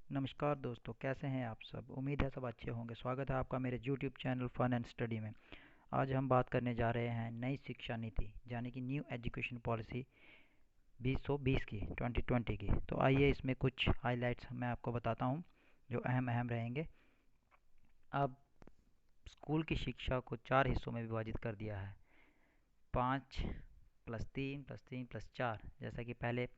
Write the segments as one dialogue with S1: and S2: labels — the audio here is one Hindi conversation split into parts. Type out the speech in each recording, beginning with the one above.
S1: नमस्कार दोस्तों, कैसे हैं आप सब। उम्मीद है सब अच्छे होंगे। स्वागत है आपका मेरे YouTube channel fun and study में। आज हम बात करने जा रहे हैं नई शिक्षा नीति यानी कि न्यू एजुकेशन पॉलिसी 2020 की 2020 की। तो आइए इसमें कुछ हाइलाइट्स मैं आपको बताता हूं जो अहम अहम रहेंगे। अब स्कूल की शिक्षा को 4 हिस्सों में विभाजित कर दिया है। 5+3+3+3+4, जैसा कि पहले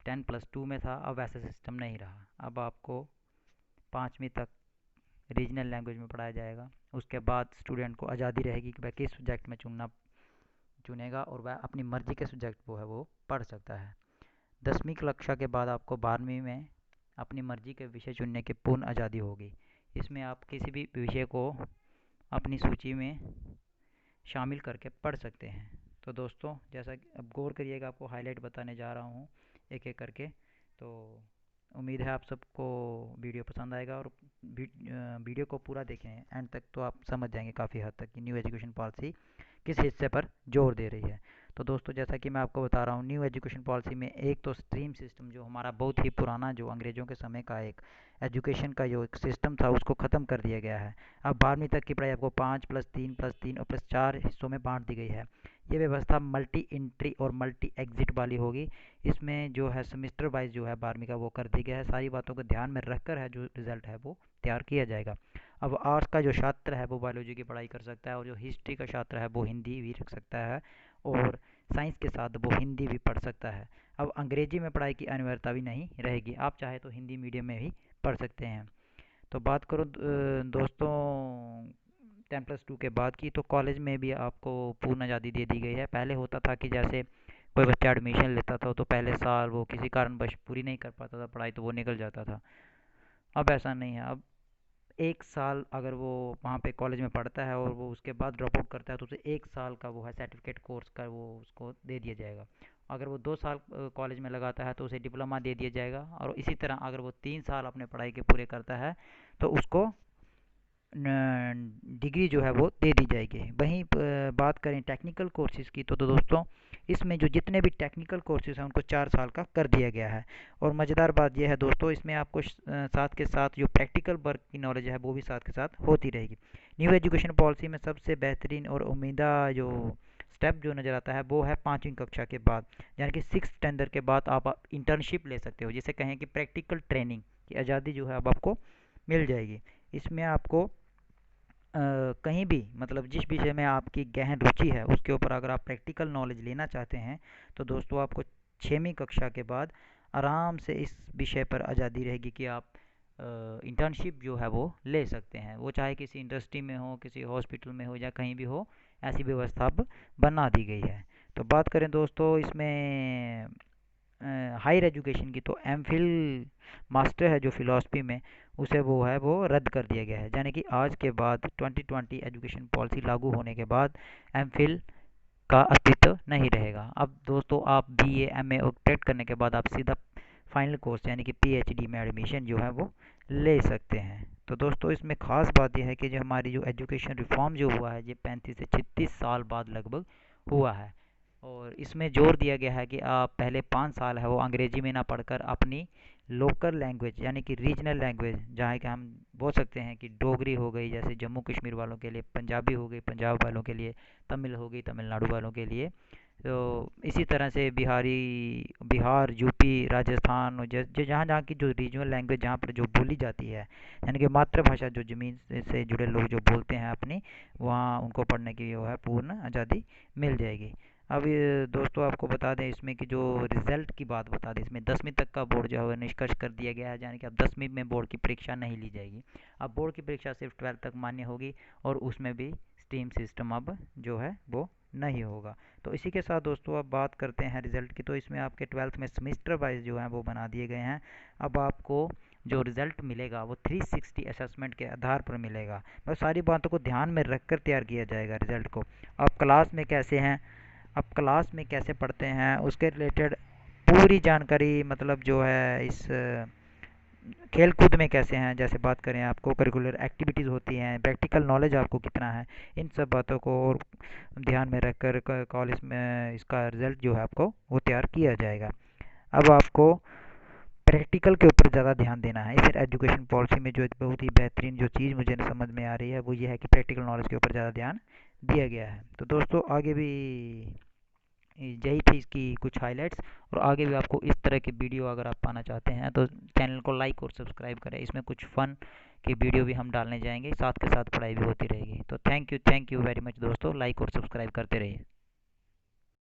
S1: 10+2 में था। अब वैसा सिस्टम नहीं रहा। अब आपको 5वीं तक रीजनल लैंग्वेज में पढ़ाया जाएगा। उसके बाद स्टूडेंट को आज़ादी रहेगी कि वह किस सब्जेक्ट में चुनेगा और वह अपनी मर्जी के सब्जेक्ट वो पढ़ सकता है। 10वीं कक्षा के बाद आपको 12वीं में अपनी मर्जी के विषय चुनने की पूर्ण आज़ादी होगी। इसमें आप किसी भी विषय को अपनी सूची में शामिल करके पढ़ सकते हैं। तो दोस्तों, जैसा कि अब गौर करिएगा, आपको हाईलाइट बताने जा रहा हूँ एक एक करके। तो उम्मीद है आप सबको वीडियो पसंद आएगा और वीडियो को पूरा देखें एंड तक, तो आप समझ जाएंगे काफ़ी हद तक कि न्यू एजुकेशन पॉलिसी किस हिस्से पर जोर दे रही है। तो दोस्तों, जैसा कि मैं आपको बता रहा हूँ, न्यू एजुकेशन पॉलिसी में एक तो स्ट्रीम सिस्टम, जो हमारा बहुत ही पुराना, जो अंग्रेज़ों के समय का एक एजुकेशन का जो एक सिस्टम था, उसको ख़त्म कर दिया गया है। अब 12वीं तक की पढ़ाई आपको 5+3+3 और +4 हिस्सों में बांट दी गई है। ये व्यवस्था मल्टी एंट्री और मल्टी एग्जिट वाली होगी। इसमें जो है सेमेस्टर वाइज जो है 12वीं का वो कर दिया गया है। सारी बातों को ध्यान में रखकर है जो रिज़ल्ट है वो तैयार किया जाएगा। अब आर्ट्स का जो छात्र है वो बायोलॉजी की पढ़ाई कर सकता है, और जो हिस्ट्री का छात्र है वो हिंदी भी रख सकता है, और साइंस के साथ वो हिंदी भी पढ़ सकता है। अब अंग्रेजी में पढ़ाई की अनिवार्यता भी नहीं रहेगी। आप चाहे तो हिंदी मीडियम में भी पढ़ सकते हैं। तो बात करो दोस्तों 10+2 के बाद की, तो कॉलेज में भी आपको पूर्ण आज़ादी दे दी गई है। पहले होता था कि जैसे कोई बच्चा एडमिशन लेता था तो पहले साल वो किसी कारणवश पूरी नहीं कर पाता था पढ़ाई, तो वो निकल जाता था। अब ऐसा नहीं है। अब 1 साल अगर वो वहाँ पे कॉलेज में पढ़ता है और वो उसके बाद ड्रॉप आउट करता है, तो उसे 1 साल का वो है सर्टिफिकेट कोर्स का वो उसको दे दिया जाएगा। अगर वो 2 साल कॉलेज में लगाता है तो उसे डिप्लोमा दे दिया जाएगा। और इसी तरह अगर वो 3 साल अपने पढ़ाई के पूरे करता है तो उसको डिग्री जो है वो दे दी जाएगी। वहीं बात करें टेक्निकल कोर्सेज़ की, तो दोस्तों इसमें जो जितने भी टेक्निकल कोर्सेज़ हैं उनको 4 साल का कर दिया गया है। और मज़ेदार बात यह है दोस्तों, इसमें आपको साथ के साथ जो प्रैक्टिकल वर्क की नॉलेज है वो भी साथ के साथ होती रहेगी। न्यू एजुकेशन पॉलिसी में सबसे बेहतरीन और उम्मीदा जो स्टेप जो नज़र आता है वो है 5वीं कक्षा के बाद, यानी कि 6th स्टैंडर्ड के बाद आप इंटर्नशिप ले सकते हो, जिसे कहें कि प्रैक्टिकल ट्रेनिंग की आज़ादी जो है अब आपको मिल जाएगी। इसमें आपको कहीं भी, मतलब जिस विषय में आपकी गहन रुचि है उसके ऊपर अगर आप प्रैक्टिकल नॉलेज लेना चाहते हैं, तो दोस्तों आपको 6वीं कक्षा के बाद आराम से इस विषय पर आज़ादी रहेगी कि आप इंटर्नशिप जो है वो ले सकते हैं। वो चाहे किसी इंडस्ट्री में हो, किसी हॉस्पिटल में हो, या कहीं भी हो, ऐसी व्यवस्था अब बना दी गई है। तो बात करें दोस्तों इसमें हायर एजुकेशन की, तो एमफिल मास्टर है जो फ़िलासफ़ी में, उसे वो है वो रद्द कर दिया गया है। यानी कि आज के बाद 2020 एजुकेशन पॉलिसी लागू होने के बाद एमफिल का अस्तित्व नहीं रहेगा। अब दोस्तों आप बीए एमए और टेट करने के बाद आप सीधा फाइनल कोर्स यानी कि पीएचडी में एडमिशन जो है वो ले सकते हैं। तो दोस्तों इसमें ख़ास बात यह है कि जो हमारी जो एजुकेशन रिफॉर्म जो हुआ है, ये 35 से 36 साल बाद लगभग हुआ है। और इसमें जोर दिया गया है कि आप पहले 5 साल है वो अंग्रेजी में ना पढ़कर अपनी लोकल लैंग्वेज यानी कि रीजनल लैंग्वेज, जहाँ कि हम बोल सकते हैं कि डोगरी हो गई जैसे जम्मू कश्मीर वालों के लिए, पंजाबी हो गई पंजाब वालों के लिए, तमिल हो गई तमिलनाडु वालों के लिए। तो इसी तरह से बिहार, यूपी, राजस्थान, और जहाँ जहाँ की जो रीजनल लैंग्वेज जहाँ पर जो बोली जाती है, यानी कि मातृभाषा जो ज़मीन से जुड़े लोग जो बोलते हैं अपनी, वहाँ उनको पढ़ने की जो है पूर्ण आज़ादी मिल जाएगी। अब ये दोस्तों आपको बता दें इसमें कि जो रिज़ल्ट की बात बता दें, इसमें 10वीं तक का बोर्ड जो है निष्कर्ष कर दिया गया है, यानी कि अब 10वीं में बोर्ड की परीक्षा नहीं ली जाएगी। अब बोर्ड की परीक्षा सिर्फ 12th तक मान्य होगी, और उसमें भी स्ट्रीम सिस्टम अब जो है वो नहीं होगा। तो इसी के साथ दोस्तों अब बात करते हैं रिज़ल्ट की। तो इसमें आपके 12th में सेमेस्टर वाइज जो है वो बना दिए गए हैं। अब आपको जो रिज़ल्ट मिलेगा वो 360 असेसमेंट के आधार पर मिलेगा। बस सारी बातों को ध्यान में रखकर तैयार किया जाएगा रिज़ल्ट को। आप क्लास में कैसे हैं, आप क्लास में कैसे पढ़ते हैं, उसके रिलेटेड पूरी जानकारी, मतलब जो है इस खेल कूद में कैसे हैं, जैसे बात करें आपको करिकुलर एक्टिविटीज़ होती हैं, प्रैक्टिकल नॉलेज आपको कितना है, इन सब बातों को और ध्यान में रखकर कॉलेज में इसका रिज़ल्ट जो है आपको वो तैयार किया जाएगा। अब आपको प्रैक्टिकल के ऊपर ज़्यादा ध्यान देना है। इस एजुकेशन पॉलिसी में जो एक बहुत ही बेहतरीन जो चीज़ मुझे समझ में आ रही है वो ये है कि प्रैक्टिकल नॉलेज के ऊपर ज़्यादा ध्यान दिया गया है। तो दोस्तों आगे भी यही थी इसकी कुछ हाइलाइट्स, और आगे भी आपको इस तरह की वीडियो अगर आप पाना चाहते हैं तो चैनल को लाइक और सब्सक्राइब करें। इसमें कुछ फ़न की वीडियो भी हम डालने जाएंगे, साथ के साथ पढ़ाई भी होती रहेगी। तो थैंक यू वेरी मच दोस्तों, लाइक और सब्सक्राइब करते रहिए।